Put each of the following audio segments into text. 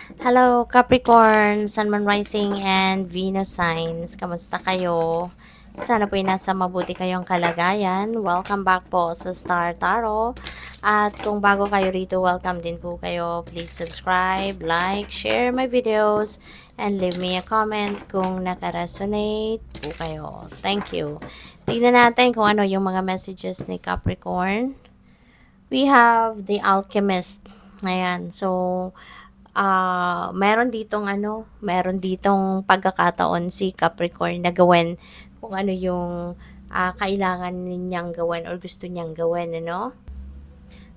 Hello, Capricorn, Sun, Moon Rising, and Venus signs. Kamusta kayo? Sana po nasa mabuti kayong kalagayan. Welcome back po sa Star Tarot. At kung bago kayo rito, welcome din po kayo. Please subscribe, like, share my videos, and leave me a comment kung nakaresonate po kayo. Thank you. Tingnan natin kung ano yung mga messages ni Capricorn. We have the Alchemist. Ayan. So, meron ditong pagkakataon si Capricorn na gawin kung ano yung kailangan ninyang gawin or gusto niyang gawin, ano?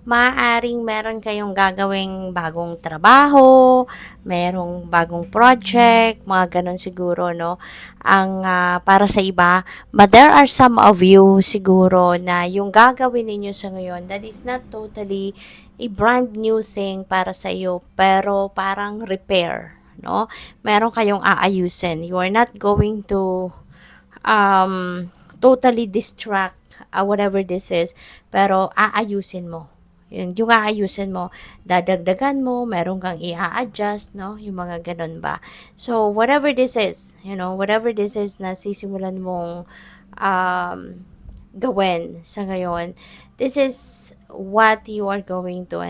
Maaaring meron kayong gagawing bagong trabaho, merong bagong project, mga ganon siguro, no? Ang para sa iba, but there are some of you siguro na yung gagawin ninyo sa ngayon, that is not totally a brand new thing para sa iyo, pero parang repair, no? Meron kayong aayusin. You are not going to totally distract whatever this is, pero aayusin mo. Yung aayusin mo, dadagdagan mo, meron kang i-adjust, no? Yung mga ganun ba. So, whatever this is, whatever this is na sisimulan mong um, gawin sa ngayon, this is what you are going to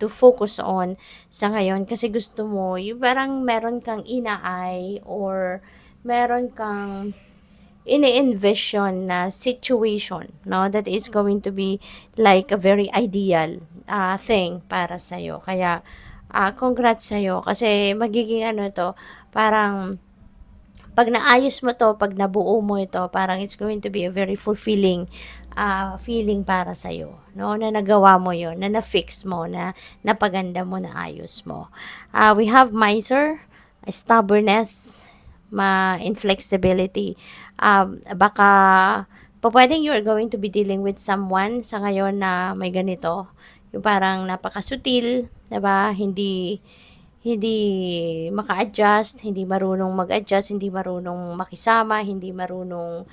focus on sa ngayon kasi gusto mo, yung parang meron kang inaay or meron kang ini-envision na situation, no, that is going to be like a very ideal thing para sa iyo. Kaya congrats sa iyo kasi magiging to, parang pag naayos mo to, pag nabuo mo ito, parang it's going to be a very fulfilling feeling para sa iyo, no, na nagawa mo yon, na na-fix mo, na napaganda mo, na ayos mo. We have miser, stubbornness, inflexibility. Baka pwedeng you're going to be dealing with someone sa ngayon na may ganito. Yung parang napakasutil, 'di ba? Hindi maka-adjust, hindi marunong mag-adjust, hindi marunong makisama, hindi marunong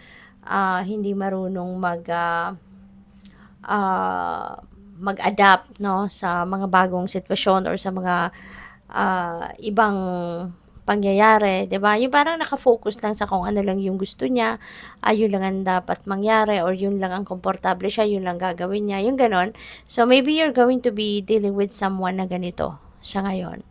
mag-adapt, no, sa mga bagong sitwasyon or sa mga ibang pangyayari, 'di ba? Yung parang naka-focus lang sa kung ano lang yung gusto niya, yun lang ang dapat mangyari or yun lang ang komportable siya, yun lang gagawin niya, yung ganon. So maybe you're going to be dealing with someone na ganito siya ngayon,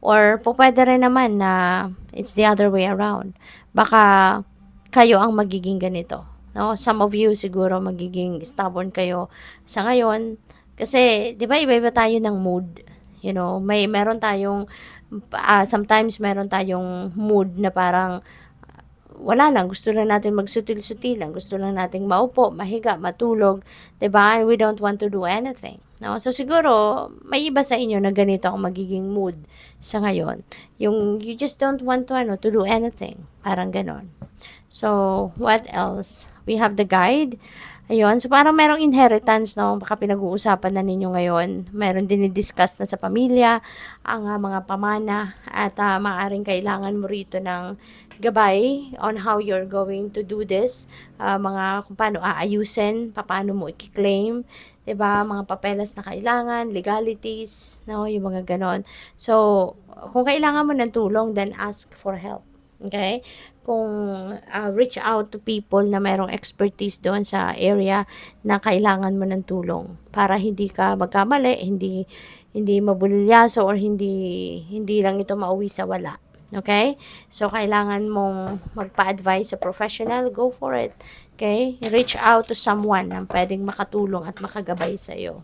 or pwede rin naman na it's the other way around. Baka kayo ang magiging ganito, no? Some of you siguro magiging stubborn kayo sa ngayon kasi 'di ba iba-iba tayo ng mood. Meron tayong sometimes meron tayong mood na parang wala lang, gusto lang natin magsutil-sutilan, gusto lang nating maupo, mahiga, matulog, 'di ba? And we don't want to do anything, no? So siguro may iba sa inyo na ganito ang magiging mood sa ngayon. Yung you just don't want to do anything, parang ganon. So, what else? We have the guide. Ayun. So, parang merong inheritance, no? Baka pinag-uusapan na ninyo ngayon. Meron din i-discuss na sa pamilya, ang mga pamana, at maaaring kailangan mo rito ng gabay on how you're going to do this. Kung paano aayusin, paano mo i-claim, 'di ba? Mga papeles na kailangan, legalities, no? Yung mga ganon. So, kung kailangan mo ng tulong, then ask for help. Okay? Kung reach out to people na mayroong expertise doon sa area na kailangan mo ng tulong para hindi ka magkamali, hindi mabulyaso or hindi lang ito mauwi sa wala. Okay? So, kailangan mong magpa-advise sa professional, go for it. Okay? Reach out to someone na pwedeng makatulong at makagabay sa iyo.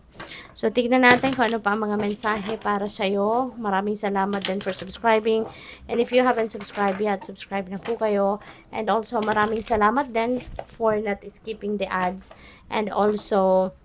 So, tignan natin kung ano pa ang mga mensahe para sa iyo. Maraming salamat din for subscribing. And if you haven't subscribed yet, subscribe na po kayo. And also, maraming salamat din for not skipping the ads. And also,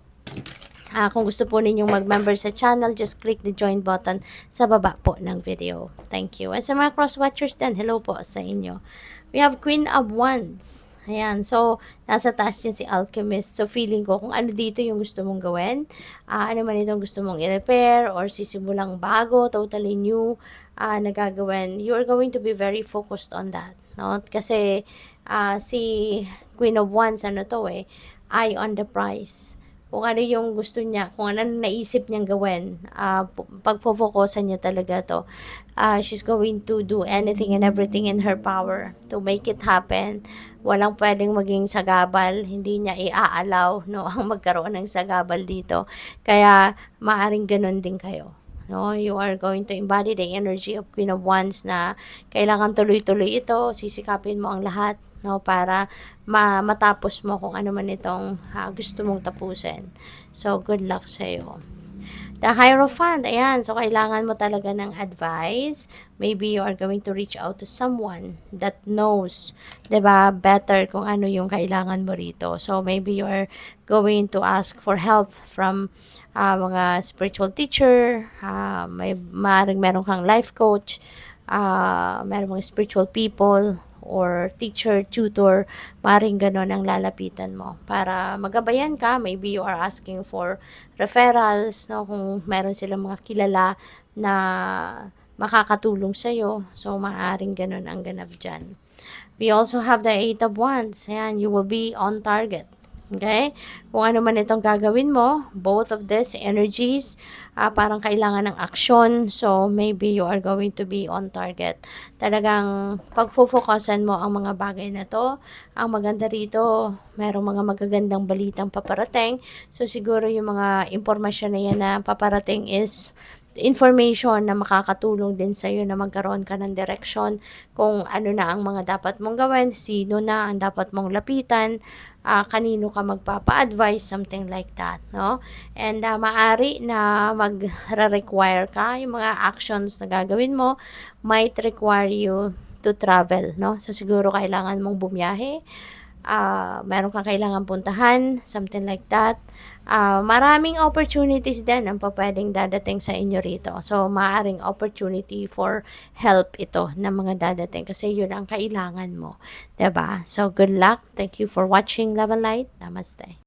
kung gusto po ninyong mag-member sa channel, just click the join button sa baba po ng video. Thank you. And sa mga cross-watchers din, hello po sa inyo. We have Queen of Wands. Ayan. So, nasa taas niya si Alchemist. So, feeling ko kung ano dito yung gusto mong gawin, ano man itong gusto mong i-repair or sisimulang bago, totally new na gagawin, you are going to be very focused on that. No? Kasi si Queen of Wands, eye on the prize. kung ano yung gusto niya, kung ano naisip niyang gawin, pagfo-focusan niya talaga 'to. She's going to do anything and everything in her power to make it happen. Walang puwedeng maging sagabal, hindi niya i-a-allow 'no, ang magkaroon ng sagabal dito. Kaya maaaring gano'n din kayo, 'no? You are going to embody the energy of Queen of Wands na kailangan tuloy-tuloy ito, sisikapin mo ang lahat, 'no, para matapos mo kung ano man itong, gusto mong tapusin. So, good luck sa'yo. The Hierophant, ayan. So, kailangan mo talaga ng advice. Maybe you are going to reach out to someone that knows, 'di ba, better kung ano yung kailangan mo rito. So, maybe you are going to ask for help from mga spiritual teacher, maaaring meron kang life coach, meron mga spiritual people, or teacher, tutor, maring ganon ang lalapitan mo para magabayan ka. Maybe you are asking for referrals, no? Kung meron silang mga kilala na makakatulong sa'yo, so maaring ganon ang ganap dyan. We also have the Eight of Wands. Ayan, you will be on target. Okay? Kung ano man itong gagawin mo, both of these energies, parang kailangan ng aksyon. So, maybe you are going to be on target. Talagang pagfo-focusan mo ang mga bagay na to. Ang maganda rito, merong mga magagandang balitang paparating. So, siguro yung mga impormasyon na yan na paparating is information na makakatulong din sa iyo na magkaroon ka ng direksyon kung ano na ang mga dapat mong gawin, sino na ang dapat mong lapitan, kanino ka magpapa-advise, something like that, no? And maari na mag-require ka, yung mga actions na gagawin mo might require you to travel, no? So, siguro kailangan mong bumiyahe, meron kang kailangan puntahan, something like that. Maraming opportunities din ang pwedeng dadating sa inyo rito. So, maaaring opportunity for help ito na mga dadating kasi yun ang kailangan mo. 'Di ba? So, good luck. Thank you for watching Love and Light. Namaste.